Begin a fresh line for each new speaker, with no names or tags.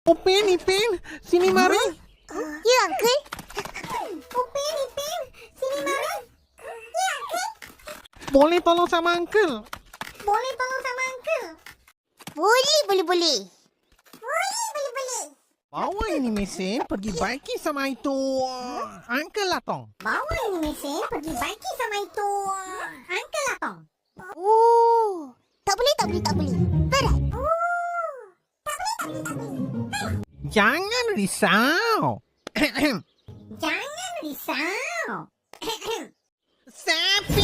Upin, Ipin, sini mari.
Ya, Uncle. Upin, Ipin, sini mari. Ya, Uncle.
Boleh tolong sama Uncle?
Boleh tolong sama Uncle? Boleh.
Bawa ini mesin pergi baiki sama itu Uncle lah tong.
Bawa ini mesin pergi baiki sama itu Uncle lah, Tong. Oh, tak boleh. Berat.
Jangan risau.
Jangan risau.
Sapu.